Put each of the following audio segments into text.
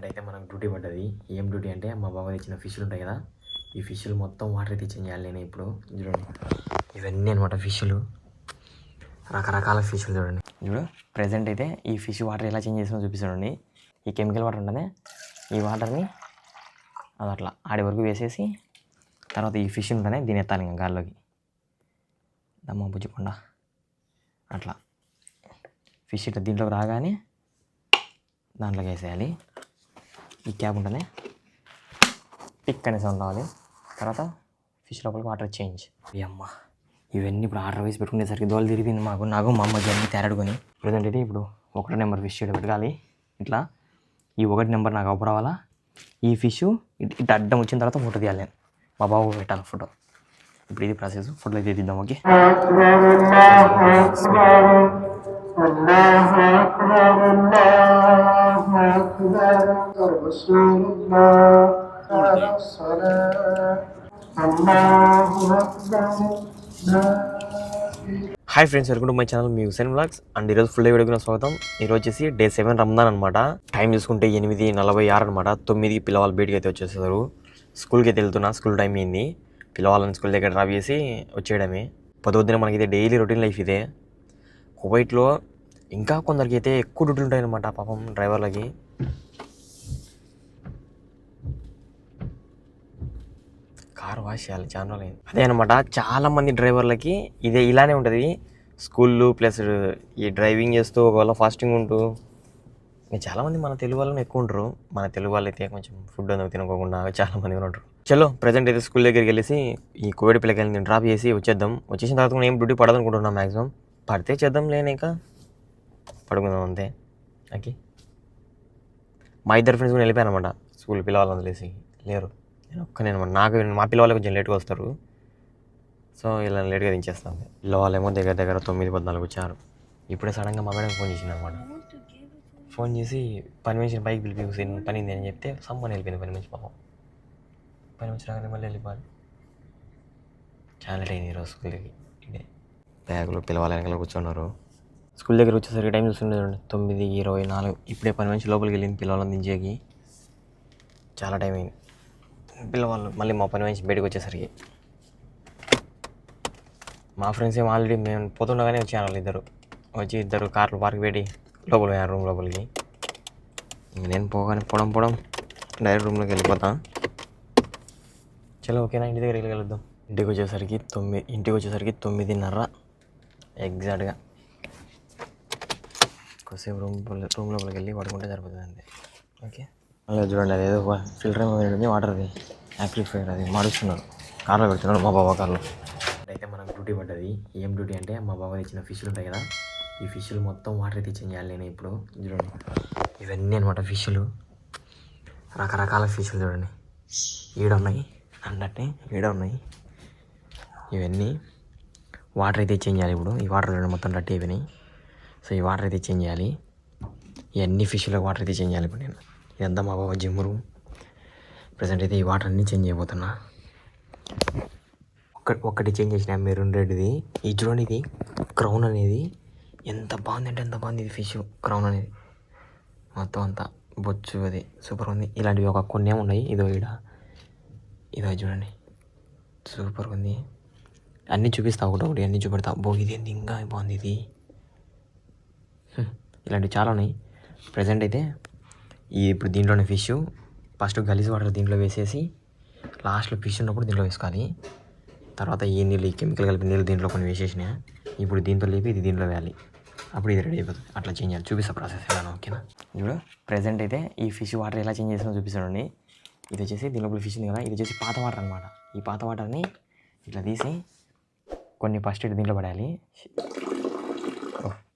అయితే మనకు డ్యూటీ పడ్డది. ఏం డ్యూటీ అంటే మా బావ తెచ్చిన ఫిష్లు ఉంటాయి కదా, ఈ ఫిష్లు మొత్తం వాటర్ అయితే చేంజ్ చేయాలి. నేను ఇప్పుడు చూడండి, ఇవన్నీ అనమాట ఫిష్లు, రకరకాల ఫిష్లు చూడండి. చూడు ప్రజెంట్ అయితే ఈ ఫిష్ వాటర్ ఎలా చేంజ్ చేసినా చూపిస్తాడండి. ఈ కెమికల్ వాటర్ ఉంటుంది, ఈ వాటర్ని అది అట్లా ఆడి వరకు వేసేసి తర్వాత ఈ ఫిష్ ఉంటుంది దీని ఎత్తాలి ఇంకా గాల్లోకి. దమ్మ బుజ్జకుండా అట్లా ఫిష్ ఇట్లా దీంట్లోకి రాగానే దాంట్లోకి వేసేయాలి. ఈ క్యాప్ ఉంటుంది, పిక్ అనే సౌండ్ రావాలి. తర్వాత ఫిష్ లోపలికి వాటర్ చేంజ్. అమ్మ ఇవన్నీ ఇప్పుడు ఆర్డర్ వేసి పెట్టుకునేసరికి దోలు తిరిగింది నాకు మా అమ్మకి అన్నీ తేరాడుకొని. ప్రజెంట్ అయితే ఇప్పుడు 1 నెంబర్ ఫిష్ ఇక్కడ పెట్టాలి. ఇట్లా ఈ 1 నెంబర్ నాకు అవపరావాలా. ఈ ఫిష్ ఇట్లా అడ్డం వచ్చిన తర్వాత ఫోటో తీయాలి. నేను మా బాబు పెట్టాలి ఫోటో. ఇప్పుడు ఇది ప్రాసెస్, ఫోటోలు అయితే తీద్దాం. Okay, hi friends, welcome to my channel మీ హుసేన్ వ్లాగ్స్. అండ్ ఈరోజు ఫుల్ డే వీడియోకి స్వాగతం. ఈరోజు వచ్చేసి డే 7 రంజాన్ అనమాట. టైం చూసుకుంటే 8:46 అనమాట. 9కి పిల్లవాళ్ళు బయటికి అయితే వచ్చేసారు. స్కూల్కి అయితే వెళ్తున్నా, స్కూల్ టైం అయింది. పిల్లవాళ్ళని స్కూల్ దగ్గర డ్రాప్ చేసి వచ్చేయడమే. పొద్దున మనకి ఇదే డైలీ రొటీన్ లైఫ్ ఇదే. కువైట్లో ఇంకా కొందరికి అయితే ఎక్కువ డ్యూటీలు ఉంటాయన్నమాట పాపం డ్రైవర్లకి. కారు వాష్ చేయాలి చాలా రోజులు. అదే అనమాట, చాలామంది డ్రైవర్లకి ఇదే ఇలానే ఉంటుంది. స్కూళ్ళు ప్లస్ ఈ డ్రైవింగ్ చేస్తూ ఒకవేళ ఫాస్టింగ్ ఉంటూ ఇంకా చాలామంది మన తెలుగు వాళ్ళని ఎక్కువ ఉంటారు. మన తెలుగు వాళ్ళు అయితే కొంచెం ఫుడ్ అనేది తినకోకుండా చాలామంది ఉంటారు. చలో ప్రజెంట్ అయితే స్కూల్ దగ్గరికి వెళ్ళేసి ఈ కోవిడ్ పిల్లకాయలు నేను డ్రాప్ చేసి వచ్చేద్దాం. వచ్చేసిన తర్వాత ఏం డ్యూటీ పడదు అనుకుంటున్నాను. మ్యాక్సిమం పడితే చేద్దాం, లేని ఇంకా పడుకుందాం అంతే. ఓకే, మా ఇద్దరు ఫ్రెండ్స్ కూడా వెళ్ళిపోయాను అనమాట స్కూల్. పిల్లవాళ్ళని వదిలేసి లేరు, నేను ఒక్కనే అనమాట. మా పిల్లవాళ్ళు కొంచెం లేట్గా వస్తారు, సో ఇలా లేట్గా దించేస్తాను. పిల్లవాళ్ళేమో దగ్గర 9:14 వచ్చారు. ఇప్పుడే సడన్గా మా మేడం ఫోన్ చేసింది అనమాట. ఫోన్ చేసి పని మనిషిని పైకి పిలిపి పని ఉంది అని చెప్తే సమ్మని వెళ్ళిపోయింది పని మనిషి. పాపం పని మనిషి రాగానే మళ్ళీ వెళ్ళిపోవాలి. చాలా లేట్ అయింది ఈరోజు స్కూల్కి. ఇదే బ్యాగులో పిల్లవాళ్ళ వెనకాల కూర్చున్నారు. స్కూల్ దగ్గర వచ్చేసరికి టైం చూస్తుండేదండి 9:24. ఇప్పుడే పని మనిషి లోపలికి వెళ్ళింది పిల్లవాళ్ళని దించేకి. చాలా టైం అయింది. పిల్లవాళ్ళు మళ్ళీ మా పని మనిషి బయటకు వచ్చేసరికి మా ఫ్రెండ్స్ ఏమో ఆల్రెడీ మేము పోతుండగానే వచ్చాను. వాళ్ళు వచ్చి ఇద్దరు కార్లు పార్క్ పెట్టి లోపల పోయారు రూమ్ లోపలికి. ఇంక నేను పోగానే పోవడం డైరెక్ట్ రూమ్లోకి వెళ్ళిపోతాను. చలో ఓకేనా, ఇంటి దగ్గర వెళ్ళగలుగుతాం. ఇంటికి వచ్చేసరికి 9:30 ఎగ్జాక్ట్గా. కొద్దిసేపు రూమ్ లోపలికి వెళ్ళి పడుకుంటే సరిపోతుంది అంతే. ఓకే, అలా చూడండి, అది ఏదో ఫిల్టర్ ఏమైంది వాటర్ది, యాక్టిఫైర్ అది మారుస్తున్నారు. కార్లో పెడుతున్నాడు మా బాబా కార్లో. అయితే మనకు డ్యూటీ పడ్డది. ఏం డ్యూటీ అంటే మా బాబా తెచ్చిన ఫిష్లు ఉంటాయి కదా, ఈ ఫిష్లు మొత్తం వాటర్ అయితే చేంజ్ చేయాలి. నేను ఇప్పుడు చూడండి, ఇవన్నీ అనమాట ఫిష్లు, రకరకాల ఫిష్లు చూడండి. ఉన్నాయి అన్నట్టే ఉన్నాయి. ఇవన్నీ వాటర్ అయితే చేంజ్ చేయాలి. ఇప్పుడు ఈ వాటర్ చూడండి మొత్తం రట్టి అయిపోయినాయి. సో ఈ వాటర్ అయితే చేంజ్ చేయాలి. ఇవన్నీ ఫిష్లో వాటర్ అయితే చేంజ్ చేయాలి. ఇప్పుడు నేను ఇదంతా మా బాబా జిమ్ రూమ్. ప్రజెంట్ అయితే ఈ వాటర్ అన్నీ చేంజ్ అయిపోతున్నా. ఒక్కటి చేంజ్ చేసిన మెరూన్ రెడ్ది. ఈ చూడండి, ఇది క్రౌన్ అనేది ఎంత బాగుంది అంటే ఎంత బాగుంది. ఇది ఫిష్ క్రౌన్ అనేది మొత్తం అంతా బొచ్చు, అది సూపర్ ఉంది. ఇలాంటివి ఒక కొన్ని ఉన్నాయి. ఇదో చూడండి, సూపర్ ఉంది. అన్నీ చూపిస్తా ఒకటి అన్నీ చూపెడతా. ఇది ఏంది ఇంకా బాగుంది ఇది. ఇలాంటివి చాలా ఉన్నాయి. ప్రజెంట్ అయితే ఇప్పుడు దీంట్లోనే ఫిష్ ఫస్ట్ గలీజ్ వాటర్ దీంట్లో వేసేసి లాస్ట్లో ఫిష్ ఉన్నప్పుడు దీంట్లో వేసుకోవాలి. తర్వాత ఈ నీళ్ళు, ఈ కెమికల్ కలిపి నీళ్ళు దీంట్లో కొన్ని వేసేసిన ఇప్పుడు దీంట్లో లేపి ఇది దీంట్లో వేయాలి. అప్పుడు ఇది రెడీ అయిపోతుంది. అట్లా చేంజ్ చేయాలి. చూపిస్తా ప్రాసెస్ ఎలా. ఓకేనా, ఇప్పుడు ప్రజెంట్ అయితే ఈ ఫిష్ వాటర్ ఎలా చేంజ్ చేసినా చూపిస్తాడండి. ఇది వచ్చేసి దీని లోపల ఫిష్ ఉంది కదా, ఇది వచ్చేసి పాత వాటర్ అనమాట. ఈ పాత వాటర్ని ఇట్లా తీసి కొన్ని ఫస్ట్ దీంట్లో పడేయాలి.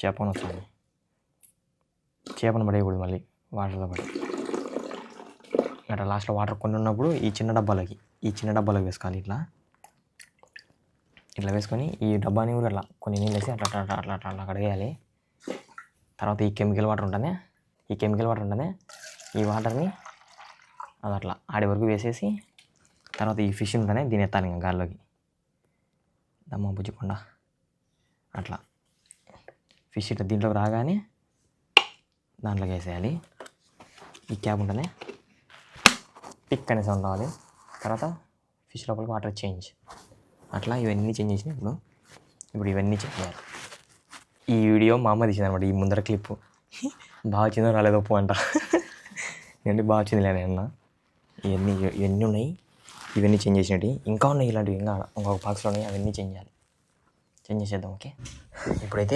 చేపను వస్తుంది, చేపను పడేయకూడదు మళ్ళీ వాటర్తో పడి. అట్లా లాస్ట్లో వాటర్ కొన్ని ఉన్నప్పుడు ఈ చిన్న డబ్బాలోకి వేసుకోవాలి. ఇట్లా వేసుకొని ఈ డబ్బాని కూడా అట్లా కొన్ని నీళ్ళు వేసి అట్లా కడిగేయాలి. తర్వాత ఈ కెమికల్ వాటర్ ఉంటుంది, ఈ వాటర్ని అది అట్లా ఆడి వరకు వేసేసి తర్వాత ఈ ఫిష్ ఉంటుంది దీన్ని ఎత్తాలి ఇంకా గాల్లోకి. దమ్మ బుజ్జకుండా అట్లా ఫిష్ ఇట్లా దీంట్లోకి రాగానే దాంట్లోకి వేసేయాలి. ఈ క్యాబ్ ఉంటుంది, టిక్ అనే సౌండ్ రావాలి. తర్వాత ఫిష్ లోపలికి వాటర్ చేంజ్. అట్లా ఇవన్నీ చేంజ్ చేసినాయి. ఇప్పుడు ఇవన్నీ చెక్ చేయాలి. ఈ వీడియో మా అమ్మ తీసింది అనమాట. ఈ ముందర క్లిప్ బాగా వచ్చిందో రాలేదో ఒప్పు అంట. ఏంటి బాగా వచ్చింది లేని అన్న. ఇవన్నీ ఉన్నాయి, ఇవన్నీ చేంజ్ చేసినట్టు. ఇంకా ఉన్నాయి ఇలాంటివి, ఇంకా ఇంకొక బాక్స్లో ఉన్నాయి, అవన్నీ చేంజ్ చేసేద్దాం. ఓకే, ఇప్పుడైతే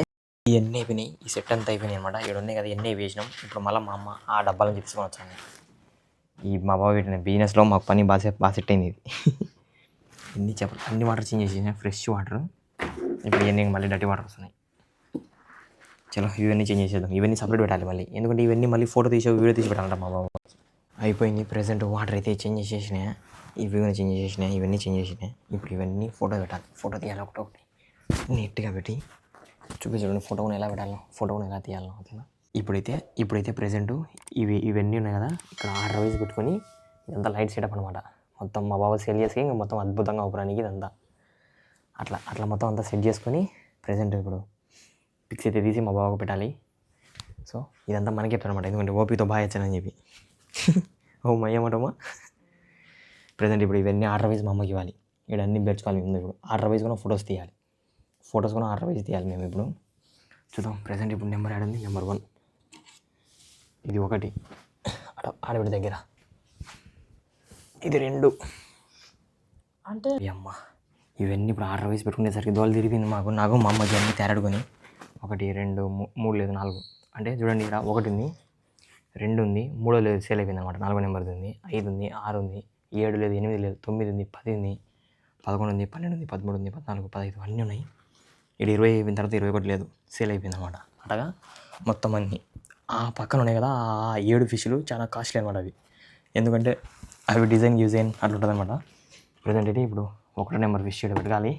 ఇవన్నీ అయిపోయినాయి, ఈ సెట్ అంతా అయిపోయినాయి అనమాట. ఇక్కడ ఉన్నాయి కదా, ఇవన్నీ వేసినాం. ఇప్పుడు మళ్ళీ మా అమ్మ ఆ డబ్బాలను తీసుకొని వచ్చాను. ఈ మా బాబు పెట్టిన బిజినెస్లో మాకు పని బాగా సెట్ అయింది. ఇది ఎన్ని చెప్పాలి, అన్ని వాటర్ చేంజ్ చేసిన, ఫ్రెష్ వాటర్. ఇప్పుడు ఇవన్నీ మళ్ళీ డర్టీ వాటర్ వస్తున్నాయి. చలో ఇవన్నీ చేంజ్ చేసేద్దాం. ఇవన్నీ సపరేట్ పెట్టాలి మళ్ళీ, ఎందుకంటే ఇవన్నీ మళ్ళీ ఫోటో తీసి వీడియో తీసి పెట్టాలంట మా బాబు. అయిపోయింది. ప్రెజెంట్ వాటర్ అయితే చేంజ్ చేసేసినాయి, ఇవి చేంజ్ చేసినాయి, ఇవన్నీ చేంజ్ చేసినాయి. ఇప్పుడు ఇవన్నీ ఫోటో పెట్టాలి. ఫోటో తీయాలి ఒకటి నీట్గా పెట్టి చూపించండి. ఫోటో కూడా ఎలా పెట్టాలో, ఫోటో కూడా ఎలా తీయాలో. ఓకేనా, ఇప్పుడైతే ప్రెజెంట్ ఇవన్నీ ఉన్నాయి కదా, ఇక్కడ ఆర్డర్ వైజ్ పెట్టుకొని ఇదంతా లైట్ సెటప్ అనమాట. మొత్తం మా బాబు సెల్ చేసి ఇంకా మొత్తం అద్భుతంగా అవడానికి ఇదంతా అట్లా మొత్తం అంతా సెట్ చేసుకొని ప్రెజెంట్ ఇప్పుడు పిక్స్ అయితే తీసి మా బాబుకు పెట్టాలి. సో ఇదంతా మనకి అనమాట, ఎందుకంటే ఓపితో బాగా వచ్చానని చెప్పి. ఓ మయ్యమంటమ్మా. ప్రెజెంట్ ఇప్పుడు ఇవన్నీ ఆర్డర్ వైజ్ మా అమ్మకి ఇవ్వాలి. ఇక్కడ అన్నీ పెంచుకోవాలి. ముందు ఇప్పుడు ఆర్డర్ వైజ్ కూడా ఫొటోస్ తీయాలి. ఫొటోస్ కూడా ఆర్డర్ వైజ్ తీయాలి మేము. ఇప్పుడు చూద్దాం. ప్రెజెంట్ ఇప్పుడు నెంబర్ యాడ్ ఉంది, నెంబర్ 1 ఇది, 1 ఆడవిడ దగ్గర, ఇది 2 అంటే అమ్మ. ఇవన్నీ ఇప్పుడు ఆర్డర్ వైజ్ పెట్టుకునేసరికి దోలు తిరిగింది నాకు మా అమ్మకి అన్నీ తేరాడుకొని 1 2 3 లేదు 4 అంటే చూడండి. ఇక్కడ 1 ఉంది, 2 ఉంది, 3 లేదు, సేల్ అయిపోయింది అనమాట. 4 నెంబర్ది ఉంది, 5 ఉంది, 6 ఉంది, 7 లేదు, 8 లేదు, 9 ఉంది, 10 ఉంది, 11 ఉంది, 12 ఉంది, 13 ఉంది, 14, 15 అన్నీ ఉన్నాయి. ఇక్కడ 20 అయిపోయిన తర్వాత 21 లేదు, సేల్ అయిపోయింది అనమాట. అట్టగా మొత్తం అన్నీ ఆ పక్కన ఉన్నాయి కదా, ఆ 7 ఫిష్లు చాలా కాస్ట్లీ అనమాట అవి, ఎందుకంటే అవి డిజైన్ అట్లా ఉంటుంది అనమాట. ప్రజెంట్ అయితే ఇప్పుడు 1 నెంబర్ ఫిష్ ఇక్కడ పెట్టాలి.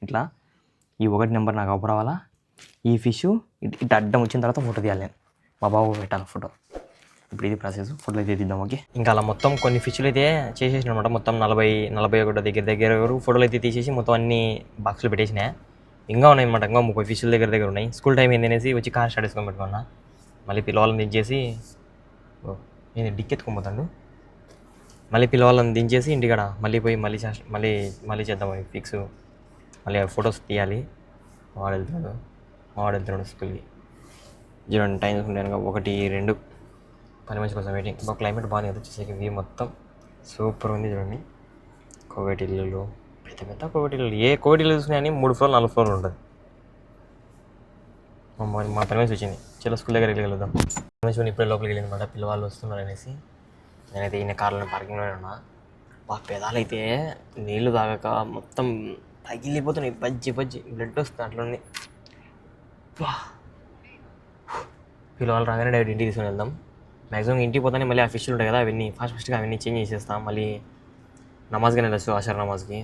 ఇట్లా ఈ 1 నెంబర్ నాకు అప్పు రావాలా. ఈ ఫిష్ ఇట్లా అడ్డం వచ్చిన తర్వాత ఫోటో తీయాలి. నేను మా బాబు పెట్టాలి ఫోటో. ఇప్పుడు ఇది ప్రాసెస్, ఫోటోలు అయితే తీద్దాం. ఓకే, ఇంకా అలా మొత్తం కొన్ని ఫిష్లు అయితే చేసేసిన అనమాట. మొత్తం 40-41 దగ్గర ఫోటోలు అయితే తీసేసి మొత్తం అన్ని బాక్స్లో పెట్టేసినాయి. ఇంకా ఉన్నాయి అనమాట, ఇంకా 30 ఫిష్ల దగ్గర ఉన్నాయి. స్కూల్ టైం ఏంది అనేసి వచ్చి కార్ స్టార్ట్ చేసుకొని పెట్టుకున్నా. మళ్ళీ పిల్లవాళ్ళని దించేసి నేను డిక్కెత్తుకోపోతాను. మళ్ళీ పిల్లవాళ్ళని దించేసి ఇంటికాడ మళ్ళీ పోయి మళ్ళీ చేద్దాం ఫిక్స్. మళ్ళీ ఫొటోస్ తీయాలి. వాడు వెళ్తున్నాడు స్కూల్కి. చూడండి టైం చూసుకుంటాను. 1 2 పని మంచి కోసం వెయిటింగ్. ఇంకా క్లైమేట్ బాగుంది కదా, వచ్చేసరికి వ్యూ మొత్తం సూపర్ ఉంది. చూడండి కోవేటి ఇల్లు, పెద్ద కోవేటి ఇల్లు. ఏ కోవేటి ఇల్లు చూసినా కానీ 3 ఫ్లోర్లు 4 ఫ్లోర్లు ఉంటుంది. మా పని మంచి వచ్చింది. చాలా స్కూల్ దగ్గరికి వెళ్దాం. మంచిగా ఇప్పుడే లోపలికి వెళ్ళింది అనమాట. పిల్లవాళ్ళు వస్తున్నారు అనేసి నేనైతే ఈయన కార్లో పార్కింగ్లోనే ఉన్నా. పెదాలు అయితే నీళ్లు తాగక మొత్తం పగిలిపోతున్నాయి. బజ్జి బ్లడ్ వస్తుంది అట్లనే. పిల్లవాళ్ళు రాగానే డైరెక్ట్ ఇంటికి తీసుకొని వెళ్దాం. మ్యాక్సిమం ఇంటికి పోతానే మళ్ళీ ఆ ఫిష్లు ఉంటాయి కదా, అవన్నీ ఫాస్ట్గా అవన్నీ చేంజ్ చేసేస్తాం. మళ్ళీ నమాజ్కి వెళ్ళచ్చు, అషర్ నమాజ్కి.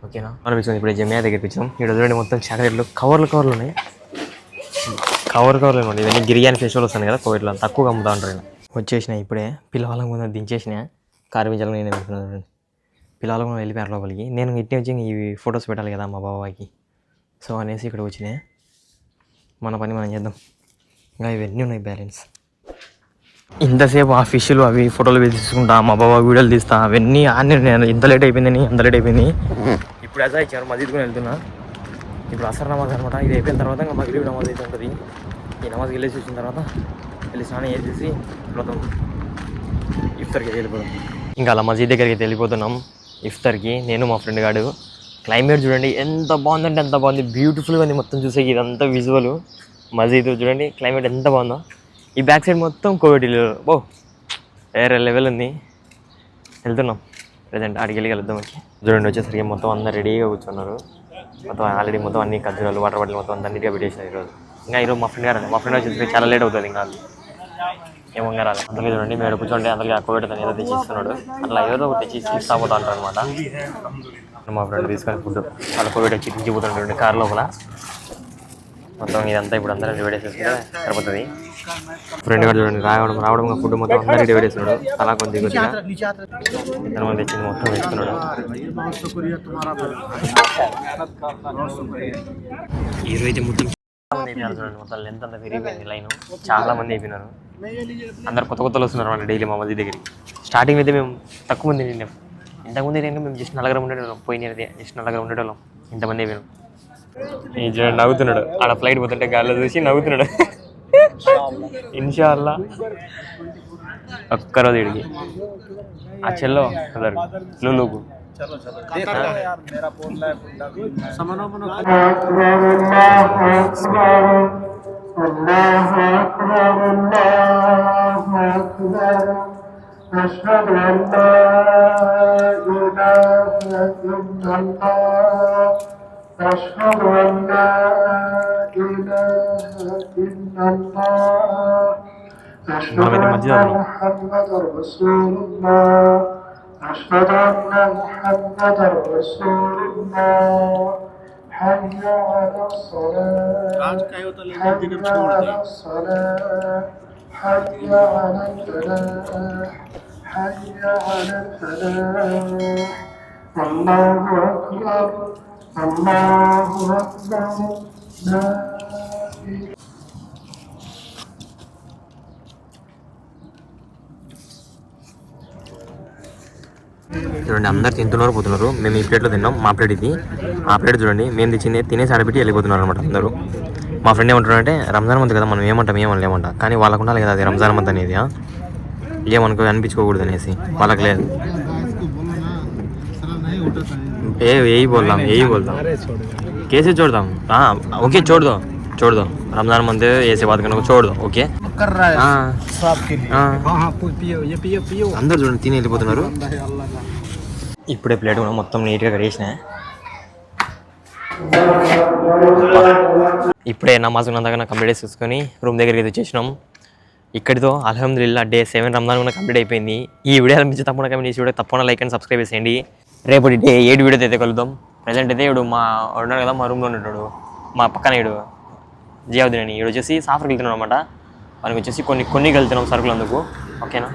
ఓకేనా, అనిపించింది. ఇప్పుడు జమియా దగ్గరికి వచ్చాం. ఇక్కడ చూడండి మొత్తం చాక్లెట్లు కవర్లు ఉన్నాయి. కవర్లు అనమాట. ఇవన్నీ గిరియాని ఫెస్టివల్ వస్తుంది కదా కోవిడ్లో, తక్కువగా అమ్ముతూ ఉంటారు. వచ్చేసినాయి ఇప్పుడే. పిల్లవాళ్ళకి ముందు దించేసిన కారు మించాలని నేను పెడుతున్నాను. పిల్లవాళ్ళకు ముందు వెళ్ళిపోయారు లోపలికి. నేను ఇట్టే వచ్చి ఇవి ఫొటోస్ పెట్టాలి కదా మా బాబాకి. సో అనేసి ఇక్కడ వచ్చినాయి. మన పని మనం చేద్దాం. ఇంకా ఇవన్నీ ఉన్నాయి బ్యాలెన్స్. ఇంతసేపు ఆ ఫిష్లు అవి ఫోటోలు తీసుకుంటా, మా బాబా వీడియోలు తీస్తా, అవన్నీ ఆన్ని. నేను ఇంత లేట్ అయిపోయింది. ఇప్పుడు అజా ఇచ్చారు, మసీద్కి వెళ్తున్నా. ఇప్పుడు అసర్ నమాజ్ అనమాట. ఇది అయిపోయిన తర్వాత ఇంకా మగ్రిబ్ నమాజ్ అయితే ఉంటుంది. ఈ నమాజ్కి వెళ్ళేసి వచ్చిన తర్వాత వెళ్ళి స్నానం చేసేసి మొత్తం ఇఫ్తార్కి వెళ్ళిపోతాం. ఇంకా అలా మసీద్ దగ్గరికి వెళ్ళిపోతున్నాం ఇఫ్తార్కి, నేను మా ఫ్రెండ్ గాడు. క్లైమేట్ చూడండి ఎంత బాగుందంటే ఎంత బాగుంది, బ్యూటిఫుల్గా ఉంది. మొత్తం చూసే ఇదంతా విజువల్. మసీద్ చూడండి క్లైమేట్ ఎంత బాగుందో. ఈ బ్యాక్ సైడ్ మొత్తం కోవిడ్లు వేరే లెవెల్ ఉంది. వెళ్తున్నాం ప్రజెంట్ ఆడికి వెళ్దాం. వచ్చి చూడండి వచ్చేసరికి మొత్తం అందరూ రెడీగా కూర్చున్నారు. మొత్తం ఆల్రెడీ మొత్తం అన్ని ఖర్జూరాలు, వాటర్ బాటిల్ మొత్తం అంతా నీట్గా పెట్టేసినారు ఈరోజు. ఇంకా ఈరోజు మా ఫ్రెండ్ వచ్చేసరికి చాలా లేట్ అవుతుంది. ఇంకా ఏమో రాలేదు. అందుకే చూడండి మేము కూర్చోండి, అందుకే ఆ కోవిడ్ తను ఏదో తెచ్చిస్తున్నాడు. అట్లా ఏదో ఒకటి తెచ్చి తీసుకుపోతా ఉంటారు అనమాట. మా ఫ్రెండ్ తీసుకొని ఫుడ్ అలా కోవిడ్ వచ్చి దించిపోతుంటాడు కార్ లోపల. మొత్తం ఇదంతా ఇప్పుడు అందరూ డివైడ్ చేసేసుకుంటే సరిపోతుంది. ఫ్రెండ్ గారు చూడండి రావడం ఫుడ్ మొత్తం అందరూ డివైడ్ చేస్తున్నాడు. అలా కొద్దిగా ఎంతమంది తెచ్చింది మొత్తం వేస్తున్నాడు. ఈరోజు అయితే మొత్తం చూడండి మొత్తం లెంత్ అంతా పెరిగిపోయింది. లైన్ చాలా మంది అయిపోయినారు. అందరు కొత్త కొత్తలు వస్తున్నారు అన్నమాట డైలీ మా మధ్య దగ్గరికి. స్టార్టింగ్ అయితే మేము తక్కువ మంది తిన్నాం. ఇంతకుముందు ఏంటంటే మేము జస్ట్ నలుగురం ఉండేటోళ్ళం. పోయినది జస్ట్ నలుగురం ఉండేటోళ్ళం. ఇంతమంది అయిపోయాం. ఈ నవ్వుతున్నాడు ఆడ ఫ్లైట్ పోతుంటే గాల్లో చూసి నవ్వుతున్నాడు. ఇన్షాల్లా ఒక్కరోజు ఇడికి ఆ చెల్లో లులుకు أشهد أن لا إله إلا الله أشهد أن لا إله إلا الله أشهد أن محمدا رسول الله أشهد أن محمدا رسول الله حي على الصلاة حي على الصلاة حي على الفلاح حي على الفلاح الله أكبر الله أكبر لا إله. చూడండి అందరు తింటున్నారు పోతున్నారు. మేము ఈ ప్లేట్లో తిన్నాం. మా ప్లేట్ ఇది. ఆ ప్లేట్ చూడండి మేము తెచ్చింది తినేసి ఆడబెట్టి వెళ్ళిపోతున్నారు అనమాట అందరూ. మా ఫ్రెండ్ ఏమంటున్నారంటే రంజాన్ మంత్ కదా మనం ఏమనలేమంట. కానీ వాళ్ళకు ఉండాలి కదా అది రంజాన్ మంత్ అనేది. ఏమనుకో అనిపించుకోకూడదు అనేసి వాళ్ళకి లేదు. यही बोल रहा हूँ कैसे छोड़ दूँ. हाँ ओके छोड़ दो रमजान मंथ ऐसे बात करने को छोड़ दो. ओके कर रहा है आपके लिए. हाँ पियो అందరు చూడండి తిని వెళ్ళిపోతున్నారు. ఇప్పుడే ప్లేట్ కూడా మొత్తం నీట్గా కడిగేసిన. ఇప్పుడే నమాజ్ ఉన్నదాకా కంప్లీట్ చేసుకొని రూమ్ దగ్గరికి అయితే వచ్చేసినాం. ఇక్కడితో అల్హమ్దులిల్లా డే 7 రంజాన్ కూడా కంప్లీట్ అయిపోయింది. ఈ వీడియో అనిపించి తప్పకుండా కమెంట్ చేసి వీడియో తప్పకుండా లైక్ అండ్ సబ్స్క్రైబ్ చేయండి. రేపటి డే 7 వీడియోతో అయితే కలుద్దాం. ప్రజెంట్ అయితే ఇడు మా ఉన్నాడు కదా మా రూమ్లో ఉంటాడు. మా పక్కన ఇడు జియావుద్దీన్ అని. ఇడు వచ్చేసి సాఫర్కి వెళ్తున్నాడు అనమాట. మనకి వచ్చేసి కొన్ని వెళ్తున్నాం సరుకులు అందుకు. ఓకేనా.